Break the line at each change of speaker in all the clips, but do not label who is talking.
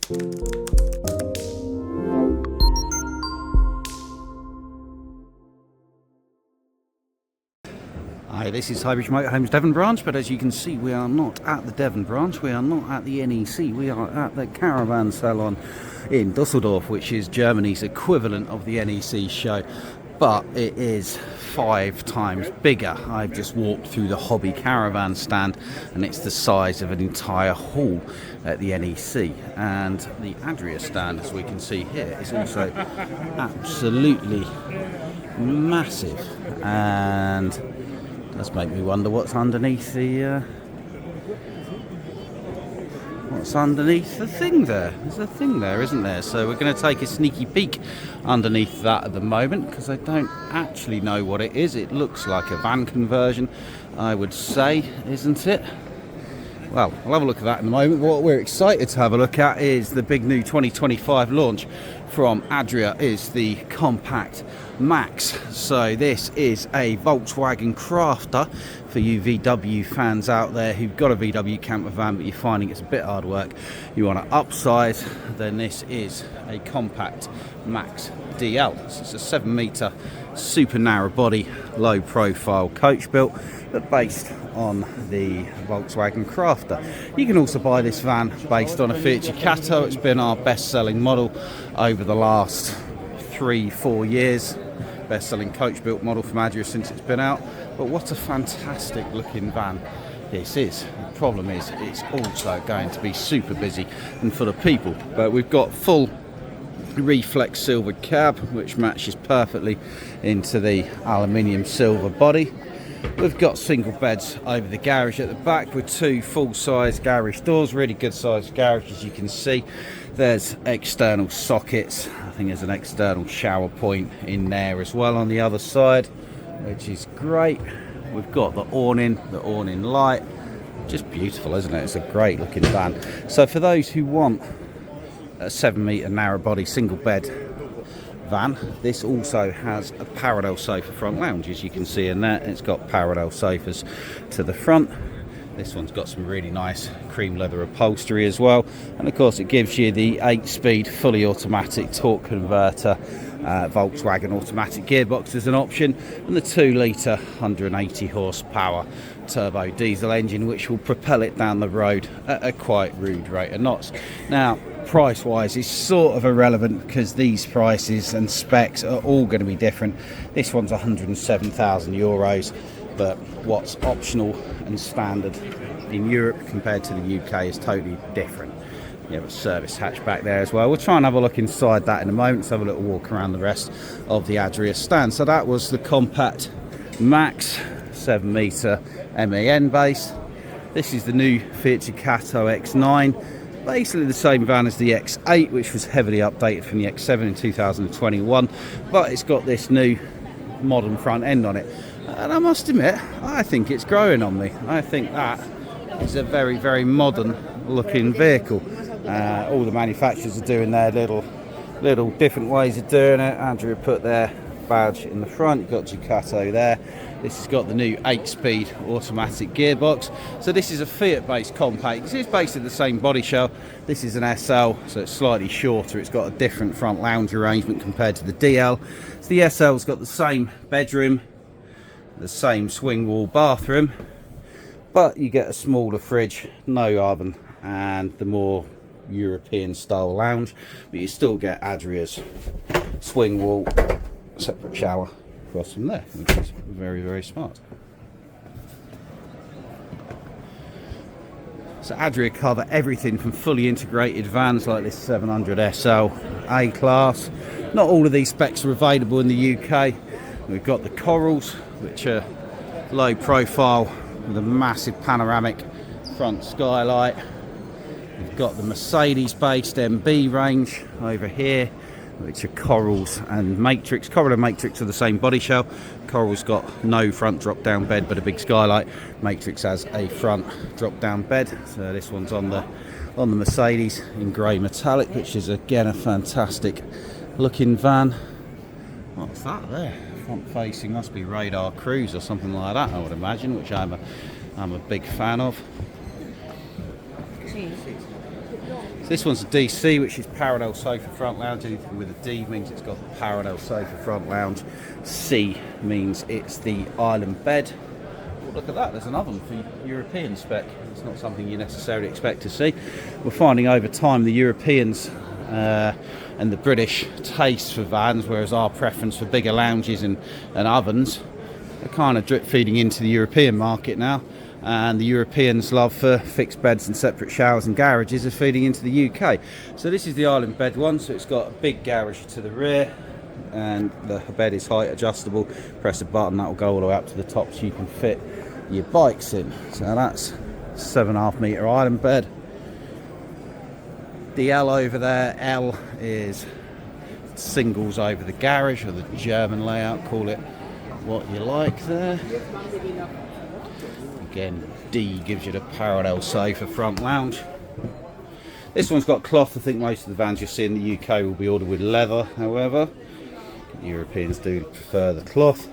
Hi, this is Highbridge Motorhomes Devon branch, but as you can see, we are not at the Devon branch, we are not at the NEC, we are at the Caravan Salon in Düsseldorf, which is Germany's equivalent of the NEC show, but it is 5 times bigger. I've just walked through the hobby caravan stand and it's the size of an entire hall at the NEC, and the Adria stand, as we can see here, is also absolutely massive, and does make me wonder what's underneath the thing there. There's a thing there, isn't there? So we're going to take a sneaky peek underneath that at the moment, because I don't actually know what it is. It looks like a van conversion, I would say, isn't it? Well, we'll have a look at that in a moment. What we're excited to have a look at is the big new 2025 launch from Adria, is the Compact Max. So this is a Volkswagen crafter for you VW fans out there who've got a VW camper van but you're finding it's a bit hard work, you want to upsize, then this is a Compact Max DL. So it's a 7 metre super narrow body, low profile coach built, but based on the Volkswagen crafter. You can also buy this van based on a Fiat Ducato. It's been our best selling model over the last 3-4 years, best selling coach built model from Adria since it's been out. But what a fantastic looking van this is. The problem is it's also going to be super busy and full of people, but we've got full reflex silver cab which matches perfectly into the aluminium silver body. We've got single beds over the garage at the back with 2 full-size garage doors, really good sized garage, as you can see. There's external sockets. I think there's an external shower point in there as well on the other side, which is great. We've got the awning light, just beautiful, isn't it? It's a great looking van. So for those who want a 7 metre narrow body single bed van, this also has a parallel sofa front lounge, as you can see in there. It's got parallel sofas to the front. This one's got some really nice cream leather upholstery as well, and of course it gives you the 8-speed fully automatic torque converter Volkswagen automatic gearbox as an option, and the 2-litre 180 horsepower turbo diesel engine, which will propel it down the road at a quite rude rate of knots. Now, price wise is sort of irrelevant because these prices and specs are all going to be different. This one's 107,000 euros, but what's optional and standard in Europe compared to the UK is totally different. You have a service hatchback there as well. We'll try and have a look inside that in a moment. Let's have a little walk around the rest of the Adria stand. So that was the Compact Max 7 metre MAN base. This is the new Fiat Ducato X9. Basically the same van as the X8, which was heavily updated from the X7 in 2021, but it's got this new modern front end on it. And I must admit, I think it's growing on me. I think that is a very, very modern looking vehicle. All the manufacturers are doing their little different ways of doing it. Andrew put their badge in the front, you've got Ducato there. This has got the new 8-speed automatic gearbox. So this is a Fiat-based compact. It's basically the same body shell. This is an SL, so it's slightly shorter. It's got a different front lounge arrangement compared to the DL. So the SL's got the same bedroom, the same swing wall bathroom, but you get a smaller fridge, no oven, and the more European style lounge, but you still get Adria's swing wall, separate shower across from there, which is very, very smart. So Adria cover everything from fully integrated vans like this 700 SL A-Class. Not all of these specs are available in the UK. We've got the Corals, which are low profile with a massive panoramic front skylight. We've got the Mercedes-based MB range over here, which are Corals and Matrix. Coral and Matrix are the same body shell. Coral's got no front drop-down bed but a big skylight. Matrix has a front drop-down bed. So this one's on the Mercedes in grey metallic, which is again a fantastic looking van. What's that there? Front facing, must be Radar Cruise or something like that, I would imagine, which I'm a big fan of. So this one's a DC, which is parallel sofa front lounge. Anything with a D means it's got the parallel sofa front lounge. C means it's the island bed. Oh, look at that, there's an oven for European spec. It's not something you necessarily expect to see. We're finding over time the Europeans and the British taste for vans, whereas our preference for bigger lounges and ovens, are kind of drip feeding into the European market now. And the Europeans' love for fixed beds and separate showers and garages are feeding into the UK. So this is the island bed one, so it's got a big garage to the rear, and the bed is height adjustable. Press a button, that will go all the way up to the top so you can fit your bikes in. So that's 7.5 metre island bed. The L over there, L is singles over the garage, or the German layout, call it what you like there. Again, D gives you the parallel sofa front lounge. This one's got cloth. I think most of the vans you see in the UK will be ordered with leather, however. Europeans do prefer the cloth.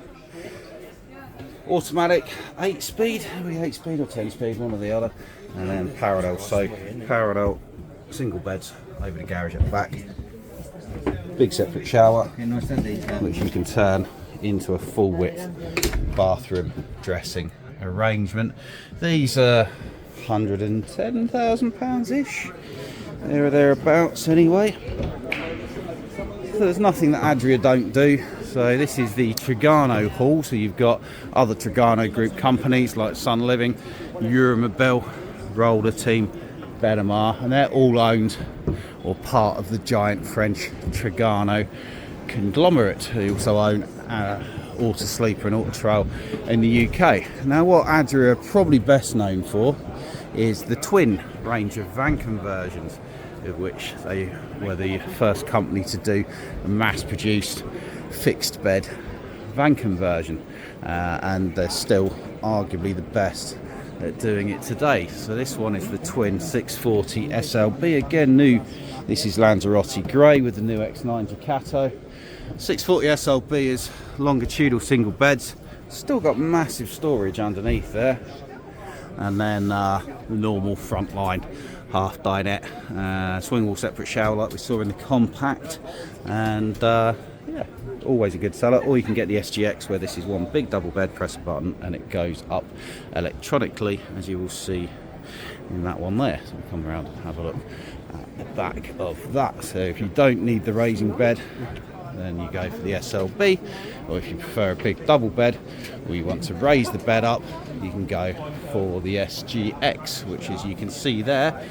Automatic 8-speed, are we 8-speed or 10-speed, one or the other. And then parallel parallel single beds over the garage at the back. Big separate shower, which you can turn into a full width bathroom dressing arrangement. These are £110,000-ish, there or thereabouts anyway. So there's nothing that Adria don't do. So this is the Trigano hall, so you've got other Trigano group companies like Sun Living, Euromobile, Roller Team, Benamar, and they're all owned or part of the giant French Trigano conglomerate, who also own Auto Sleeper and Auto Trail in the UK. Now what Adria are probably best known for is the twin range of van conversions, of which they were the first company to do a mass-produced fixed bed van conversion, and they're still arguably the best at doing it today. So this one is the twin 640 SLB, again new. This is Lanzarote grey with the new X9 Ducato. 640 SLB is longitudinal single beds, still got massive storage underneath there, and then the normal frontline half dinette, swing wall separate shower like we saw in the compact, and yeah, always a good seller. Or you can get the SGX, where this is one big double bed, press a button and it goes up electronically, as you will see in that one there. So we'll come around and have a look at the back of that. So if you don't need the raising bed, then you go for the SLB, or if you prefer a big double bed or you want to raise the bed up, you can go for the SGX, which, as you can see there,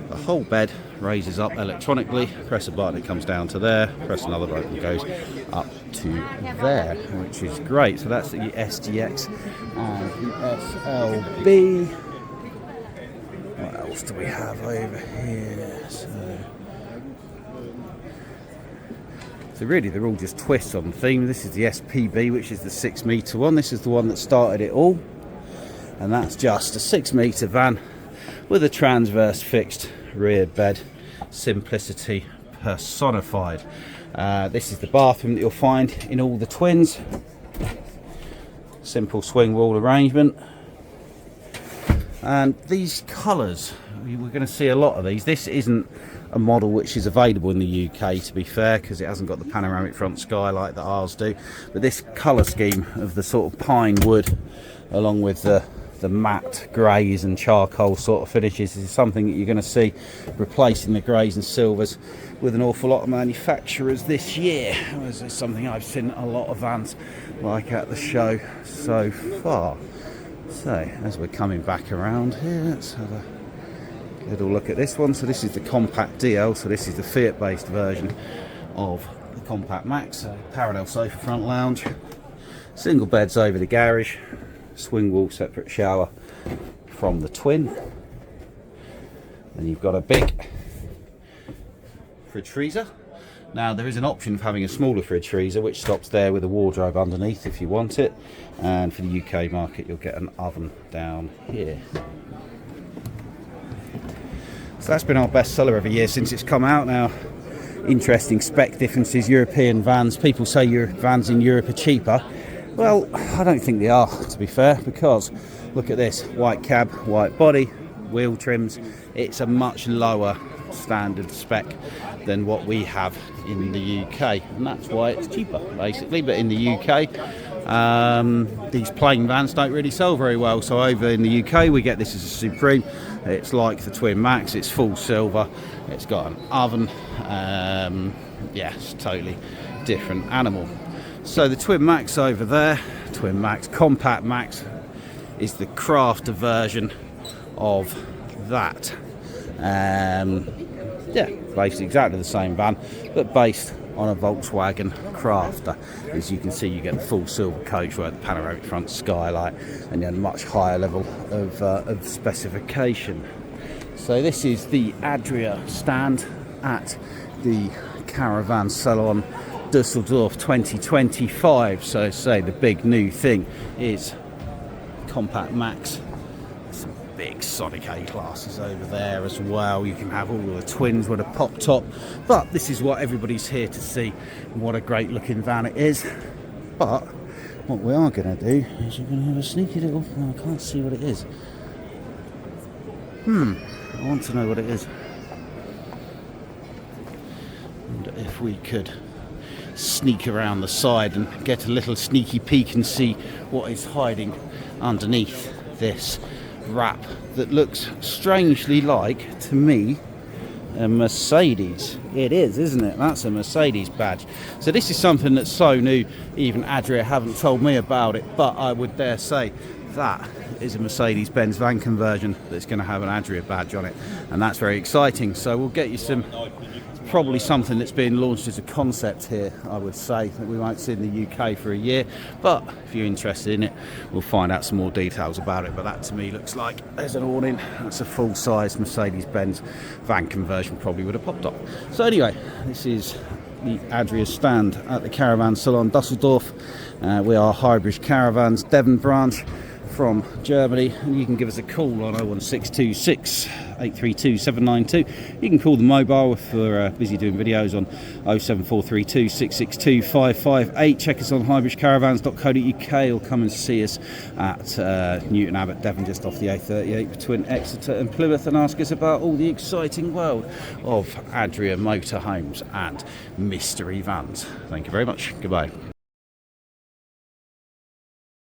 the whole bed raises up electronically. Press a button, it comes down to there. Press another button, it goes up to there, which is great. So that's the SGX and the SLB. What else do we have over here? So really they're all just twists on theme. This is the SPB, which is the 6 metre one. This is the one that started it all, and that's just a 6 metre van with a transverse fixed rear bed. Simplicity personified. This is the bathroom that you'll find in all the twins. Simple swing wall arrangement, and these colours, we're going to see a lot of these. This isn't a model which is available in the UK, to be fair, because it hasn't got the panoramic front skylight that ours do, but this colour scheme of the sort of pine wood along with the matte greys and charcoal sort of finishes is something that you're going to see replacing the greys and silvers with an awful lot of manufacturers this year. This is something I've seen a lot of vans like at the show so far. So as we're coming back around here, let's have a little look at this one. So this is the Compact DL, so this is the Fiat based version of the Compact Max. So parallel sofa front lounge, single beds over the garage, swing wall separate shower from the twin, and you've got a big fridge freezer. Now there is an option of having a smaller fridge freezer which stops there with a wardrobe underneath if you want it, and for the UK market you'll get an oven down here. So that's been our best seller every year since it's come out. Now, interesting spec differences. European vans, people say your vans in Europe are cheaper. Well, I don't think they are, to be fair, because look at this, white cab, white body, wheel trims. It's a much lower standard spec than what we have in the UK, and that's why it's cheaper basically. But in the UK, these plain vans don't really sell very well, so over in the UK we get this as a Supreme. It's like the Twin Max, it's full silver, it's got an oven, yeah, it's totally different animal. So the Twin Max over there, Twin Max Compact Max, is the crafter version of that. Yeah, basically exactly the same van, but based on a Volkswagen Crafter. As you can see, you get the full silver coach with the panoramic front skylight and a much higher level of specification. So this is the Adria stand at the Caravan Salon Düsseldorf 2025. So say the big new thing is Compact Max. Some big Sonic A classes over there as well. You can have all the twins with a pop top, but this is what everybody's here to see. What a great looking van it is. But what we are going to do is you're going to have a sneaky little, oh, I can't see what it is. I want to know what it is. And if we could sneak around the side and get a little sneaky peek and see what is hiding underneath this wrap that looks strangely like, to me, a Mercedes. It is, isn't it? That's a Mercedes badge. So this is something that's so new, even Adria haven't told me about it, but I would dare say that is a Mercedes-Benz van conversion that's going to have an Adria badge on it, and that's very exciting. So we'll get you some, probably something that's being launched as a concept here, I would say, that we won't see in the UK for a year, but if you're interested in it, we'll find out some more details about it. But that to me looks like there's an awning. That's a full-size Mercedes-Benz van conversion, probably would have popped up. So anyway, this is the Adria stand at the Caravan Salon Düsseldorf. We are Highbridge Caravans Devon branch from Germany, and you can give us a call on 01626 832 792. You can call the mobile if we're busy doing videos on 07432 662 558. Check us on highbridgecaravans.co.uk or come and see us at Newton Abbot, Devon, just off the A38 between Exeter and Plymouth, and ask us about all the exciting world of Adria motorhomes and mystery vans. Thank you very much. Goodbye.